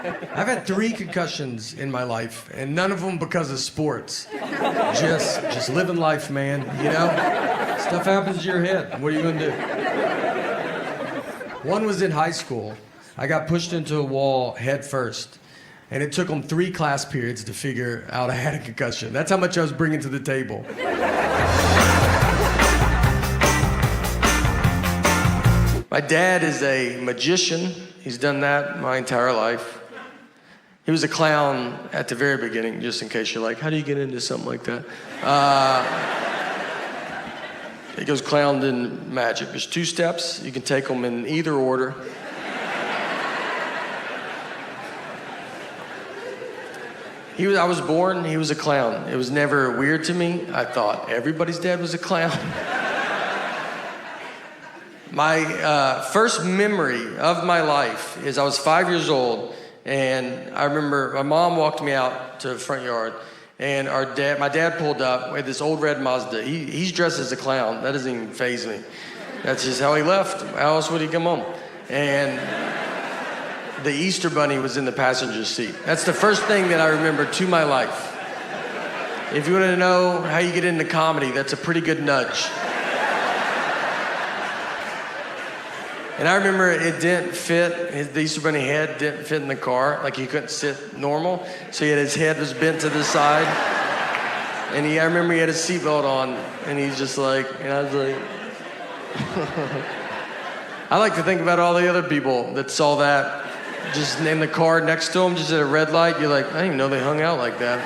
I've had 3 concussions in my life, and none of them because of sports. Just living life, man, you know? Stuff happens to your head. What are you gonna do? One was in high school. I got pushed into a wall head first, and it took them 3 class periods to figure out I had a concussion. That's how much I was bringing to the table. My dad is a magician. He's done that my entire life. He was a clown at the very beginning, just in case you're like, how do you get into something like that? He goes clown and magic. There's 2 steps. You can take them in either order. I was born, he was a clown. It was never weird to me. I thought everybody's dad was a clown. My first memory of my life is I was 5 years old, and I remember my mom walked me out to the front yard, and my dad pulled up with this old red Mazda. He's dressed as a clown. That doesn't even faze me. That's just how he left. How else would he come home? And the Easter Bunny was in the passenger seat. That's the first thing that I remember to my life. If you want to know how you get into comedy, that's a pretty good nudge. And I remember it didn't fit, the Easter Bunny head didn't fit in the car, like he couldn't sit normal, so his head was bent to the side. And I remember he had his seatbelt on, and he's just like, and I was like, I like to think about all the other people that saw that, just in the car next to him, just at a red light. You're like, I didn't even know they hung out like that.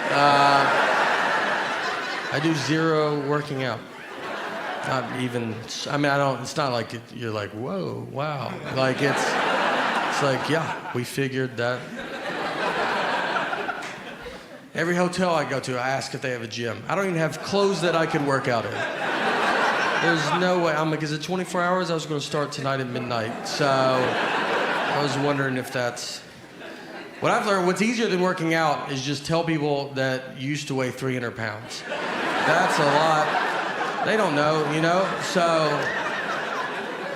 I do 0 working out. Not even, I mean, it's not like you're like, whoa, wow. Like, it's like, yeah, we figured that. Every hotel I go to, I ask if they have a gym. I don't even have clothes that I could work out in. There's no way. I'm like, is it 24 hours? I was going to start tonight at midnight. So I was wondering if that's... What I've learned, what's easier than working out is just tell people that you used to weigh 300 pounds. That's a lot. They don't know, you know? So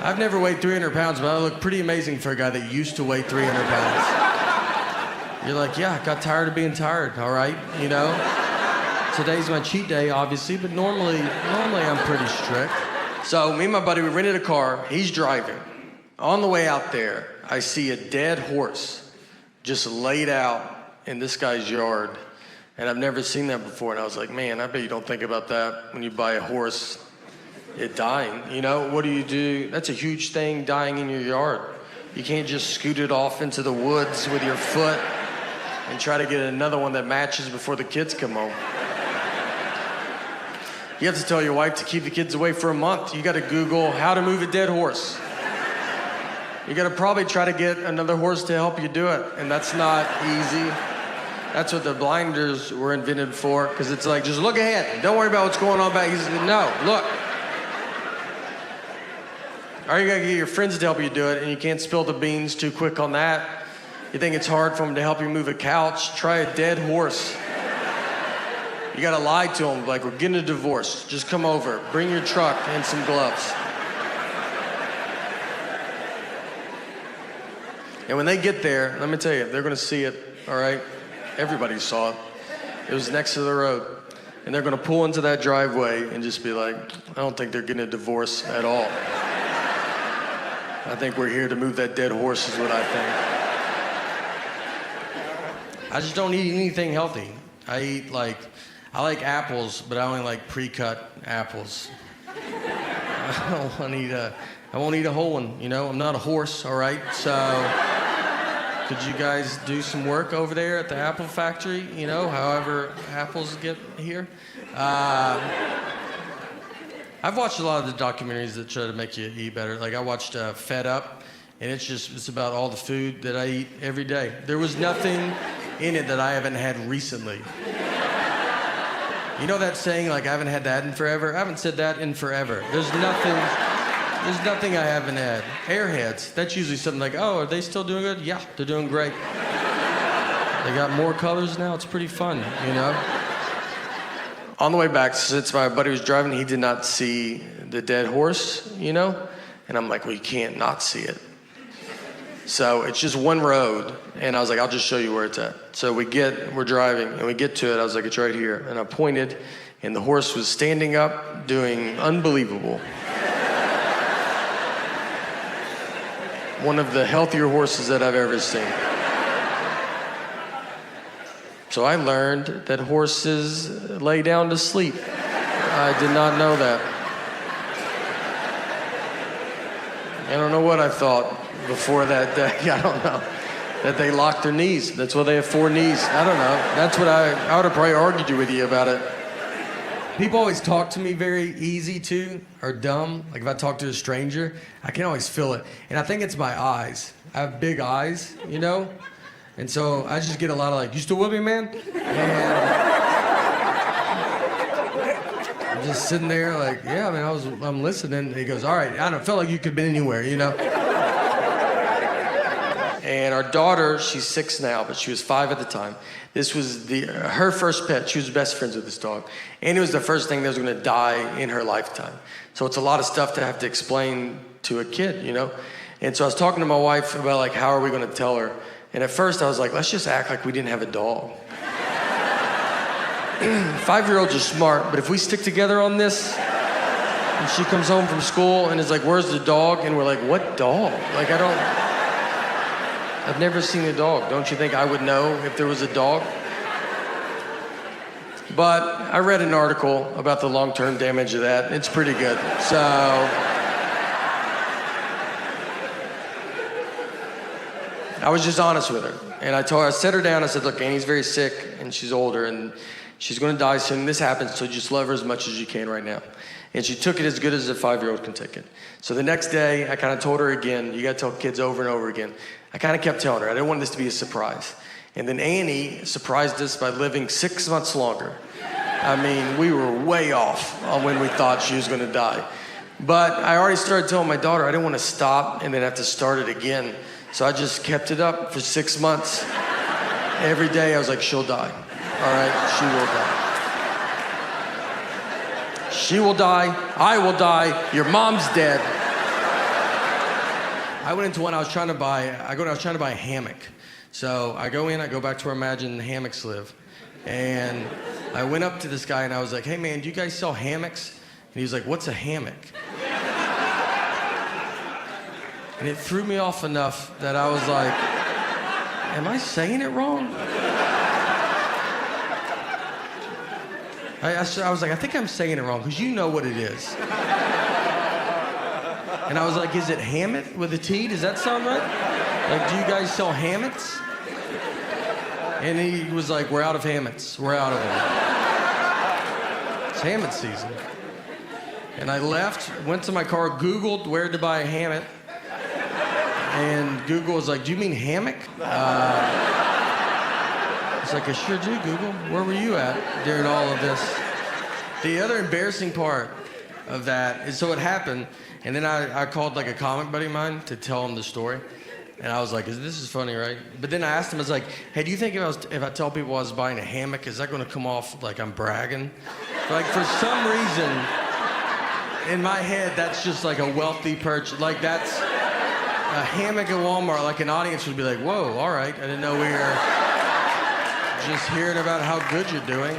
I've never weighed 300 pounds, but I look pretty amazing for a guy that used to weigh 300 pounds. You're like, yeah, I got tired of being tired, all right, you know? Today's my cheat day, obviously, but normally I'm pretty strict. So me and my buddy, we rented a car. He's driving. On the way out there, I see a dead horse just laid out in this guy's yard. And I've never seen that before. And I was like, man, I bet you don't think about that when you buy a horse, it dying. You know, what do? That's a huge thing, dying in your yard. You can't just scoot it off into the woods with your foot and try to get another one that matches before the kids come home. You have to tell your wife to keep the kids away for a month. You got to Google how to move a dead horse. You got to probably try to get another horse to help you do it. And that's not easy. That's what the blinders were invented for, because it's like, just look ahead. Don't worry about what's going on back. No, look. Or you gotta get your friends to help you do it, and you can't spill the beans too quick on that. You think it's hard for them to help you move a couch? Try a dead horse. You gotta lie to them, like, we're getting a divorce. Just come over, bring your truck and some gloves. And when they get there, let me tell you, they're gonna see it, all right? Everybody saw it. It was next to the road. And they're gonna pull into that driveway and just be like, I don't think they're getting a divorce at all. I think we're here to move that dead horse is what I think. I just don't eat anything healthy. I like apples, but I only like pre-cut apples. I won't eat a whole one, you know? I'm not a horse, all right? So... could you guys do some work over there at the apple factory, you know, however apples get here? I've watched a lot of the documentaries that try to make you eat better. Like I watched Fed Up, and it's about all the food that I eat every day. There was nothing in it that I haven't had recently. You know that saying, like, I haven't had that in forever? I haven't said that in forever. There's nothing I haven't had. Airheads, that's usually something like, oh, are they still doing good? Yeah, they're doing great. They got more colors now, it's pretty fun, you know? On the way back, since my buddy was driving, he did not see the dead horse, you know? And I'm like, well, you can't not see it. So it's just one road, and I was like, I'll just show you where it's at. So we're driving, and we get to it. I was like, it's right here. And I pointed, and the horse was standing up, doing unbelievable. One of the healthier horses that I've ever seen. So I learned that horses lay down to sleep. I did not know that. I don't know what I thought before that day. I don't know. That they lock their knees. That's why they have 4 knees. I don't know. That's what I would have probably argued with you about it. People always talk to me very easy too, or dumb. Like if I talk to a stranger, I can always feel it. And I think it's my eyes. I have big eyes, you know? And so I just get a lot of like, you still with me, man? And I'm just sitting there like, yeah, man, I'm listening. And he goes, all right, I don't feel like you could have been anywhere, you know? And our daughter, she's 6 now, but she was 5 at the time. This was her first pet. She was best friends with this dog. And it was the first thing that was gonna die in her lifetime. So it's a lot of stuff to have to explain to a kid, you know? And so I was talking to my wife about like, how are we gonna tell her? And at first I was like, let's just act like we didn't have a dog. 5-year-olds are smart, but if we stick together on this, and she comes home from school and is like, where's the dog? And we're like, what dog? Like, I've never seen a dog. Don't you think I would know if there was a dog? But I read an article about the long-term damage of that. It's pretty good. So I was just honest with her. And I set her down. I said, look, Annie's very sick and she's older and she's gonna die soon. This happens, so just love her as much as you can right now. And she took it as good as a 5-year-old can take it. So the next day, I kind of told her again, you gotta tell kids over and over again. I kind of kept telling her, I didn't want this to be a surprise. And then Annie surprised us by living 6 months longer. I mean, we were way off on when we thought she was gonna die. But I already started telling my daughter I didn't want to stop and then have to start it again. So I just kept it up for 6 months. Every day I was like, she'll die. All right, she will die. She will die, I will die, your mom's dead. I went into one I was trying to buy a hammock. So I go in, I go back to where Imagine hammocks live. And I went up to this guy and I was like, hey man, do you guys sell hammocks? And he was like, what's a hammock? And it threw me off enough that I was like, am I saying it wrong? I was like, I think I'm saying it wrong, because you know what it is. And I was like, is it Hammett with a T? Does that sound right? Like, do you guys sell hammocks? And he was like, we're out of hammocks. We're out of them. It's hammock season. And I left, went to my car, Googled where to buy a hammock. And Google was like, do you mean hammock? I was like, I sure do, Google. Where were you at during all of this? The other embarrassing part of that is, so it happened, and then I called like a comic buddy of mine to tell him the story. And I was like, this is funny, right? But then I asked him, I was like, hey, do you think if I tell people I was buying a hammock, is that gonna come off like I'm bragging? Like, for some reason, in my head, that's just like a wealthy purchase. Like, that's a hammock at Walmart. Like, an audience would be like, whoa, all right. I didn't know we were just hearing about how good you're doing.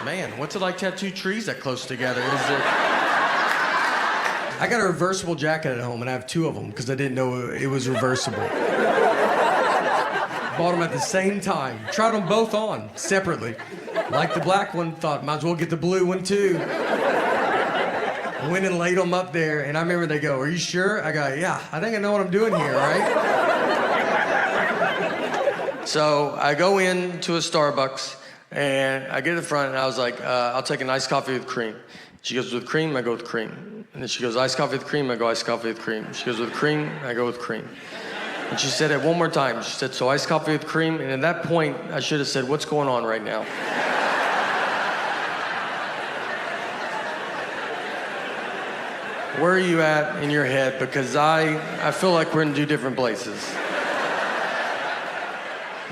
Man, what's it like to have 2 trees that close together? I got a reversible jacket at home, and I have 2 of them because I didn't know it was reversible. Bought them at the same time. Tried them both on separately. Liked the black one, thought might as well get the blue one too. Went and laid them up there, and I remember they go, are you sure? I go, yeah, I think I know what I'm doing here, right? So I go into a Starbucks, and I get to the front, and I was like, I'll take an iced coffee with cream. She goes, with cream? I go with cream. And then she goes, iced coffee with cream? I go, iced coffee with cream. She goes, with cream? I go with cream. And she said it one more time. She said, so iced coffee with cream? And at that point, I should have said, what's going on right now? Where are you at in your head? Because I feel like we're in 2 different places.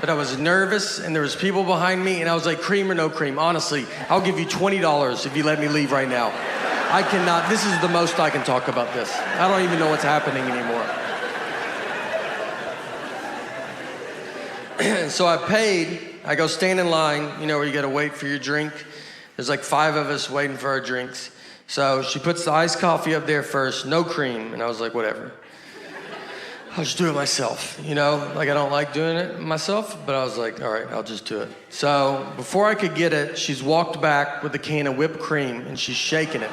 But I was nervous, and there was people behind me, and I was like, cream or no cream? Honestly, I'll give you $20 if you let me leave right now. I cannot, this is the most I can talk about this. I don't even know what's happening anymore. So I paid. I go stand in line, you know, where you gotta wait for your drink. There's like 5 of us waiting for our drinks. So she puts the iced coffee up there first, no cream. And I was like, whatever. I'll just do it myself, you know? Like, I don't like doing it myself, but I was like, all right, I'll just do it. So before I could get it, she's walked back with a can of whipped cream and she's shaking it.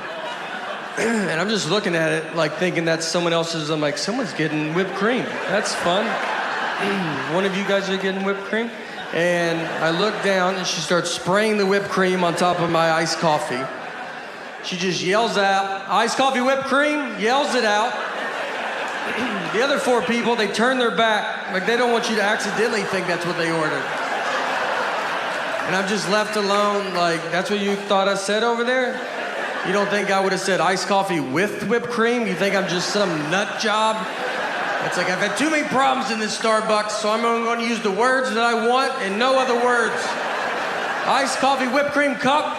And I'm just looking at it, like thinking that's someone else's. I'm like, someone's getting whipped cream. That's fun. One of you guys are getting whipped cream? And I look down and she starts spraying the whipped cream on top of my iced coffee. She just yells out, iced coffee, whipped cream, yells it out. The other 4 people, they turn their back, like they don't want you to accidentally think that's what they ordered. And I'm just left alone, like, that's what you thought I said over there? You don't think I would have said iced coffee with whipped cream? You think I'm just some nut job? It's like, I've had too many problems in this Starbucks, so I'm only going to use the words that I want and no other words. Iced coffee, whipped cream cup.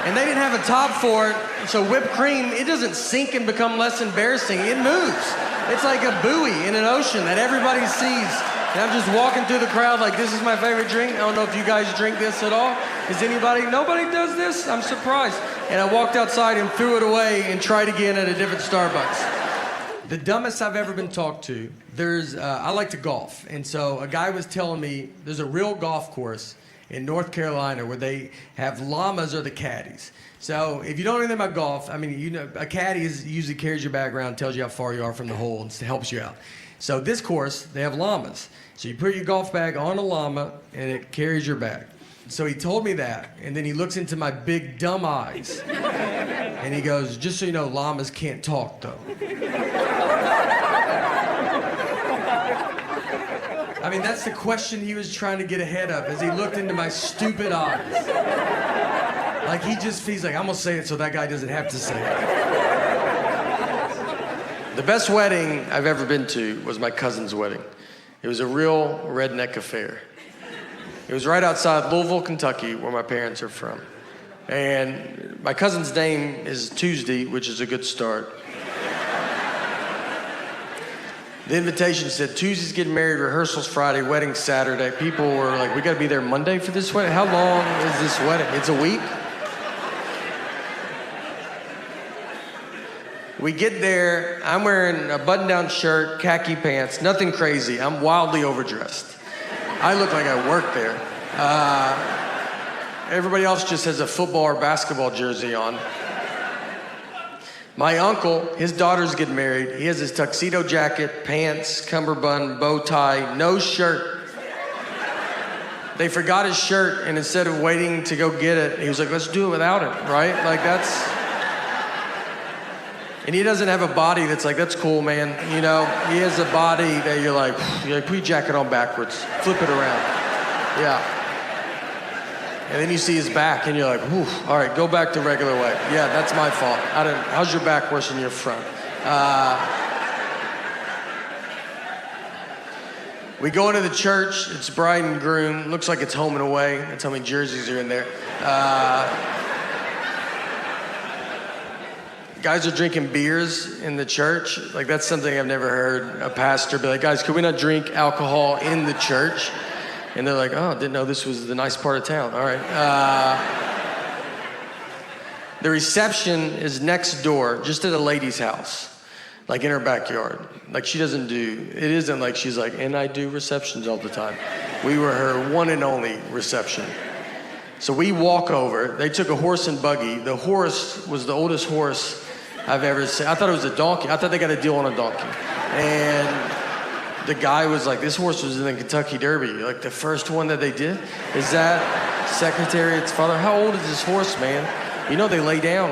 And they didn't have a top for it, so whipped cream, it doesn't sink and become less embarrassing. It moves. It's like a buoy in an ocean that everybody sees. And I'm just walking through the crowd like, this is my favorite drink. I don't know if you guys drink this at all. Is anybody, nobody does this? I'm surprised. And I walked outside and threw it away and tried again at a different Starbucks. The dumbest I've ever been talked to, I like to golf. And so a guy was telling me there's a real golf course in North Carolina where they have llamas or the caddies. So if you don't know anything about golf, I mean, you know, a caddy usually carries your bag around, tells you how far you are from the hole and helps you out. So this course, they have llamas. So you put your golf bag on a llama and it carries your bag. So he told me that, and then he looks into my big dumb eyes and he goes, just so you know, llamas can't talk though. I mean, that's the question he was trying to get ahead of as he looked into my stupid eyes. Like he's like, I'm gonna say it so that guy doesn't have to say it. The best wedding I've ever been to was my cousin's wedding. It was a real redneck affair. It was right outside Louisville, Kentucky, where my parents are from. And my cousin's name is Tuesday, which is a good start. The invitation said, Tuesday's getting married, rehearsals Friday, wedding Saturday. People were like, we gotta be there Monday for this wedding? How long is this wedding? It's a week? We get there, I'm wearing a button-down shirt, khaki pants, nothing crazy. I'm wildly overdressed. I look like I work there. Everybody else just has a football or basketball jersey on. My uncle, his daughter's getting married. He has his tuxedo jacket, pants, cummerbund, bow tie, no shirt. They forgot his shirt, and instead of waiting to go get it, he was like, let's do it without it, right? Like that's... And he doesn't have a body that's like, that's cool, man. You know, he has a body that you're like, put your jacket on backwards, flip it around. Yeah. And then you see his back and you're like, whew, all right, go back the regular way. Yeah, that's my fault. How's your back worse than your front? We go into the church, it's bride and groom, looks like it's home and away. That's how many jerseys are in there. Guys are drinking beers in the church. Like that's something I've never heard a pastor be like, guys, could we not drink alcohol in the church? And they're like, oh, didn't know this was the nice part of town. All right. The reception is next door, just at a lady's house, like in her backyard. Like she doesn't do, it isn't like she's like, and I do receptions all the time. We were her one and only reception. So we walk over, they took a horse and buggy. The horse was the oldest horse I've ever seen. I thought it was a donkey. I thought they got a deal on a donkey. And the guy was like, this horse was in the Kentucky Derby. Like, the first one that they did? Is that Secretariat's father? How old is this horse, man? You know they lay down.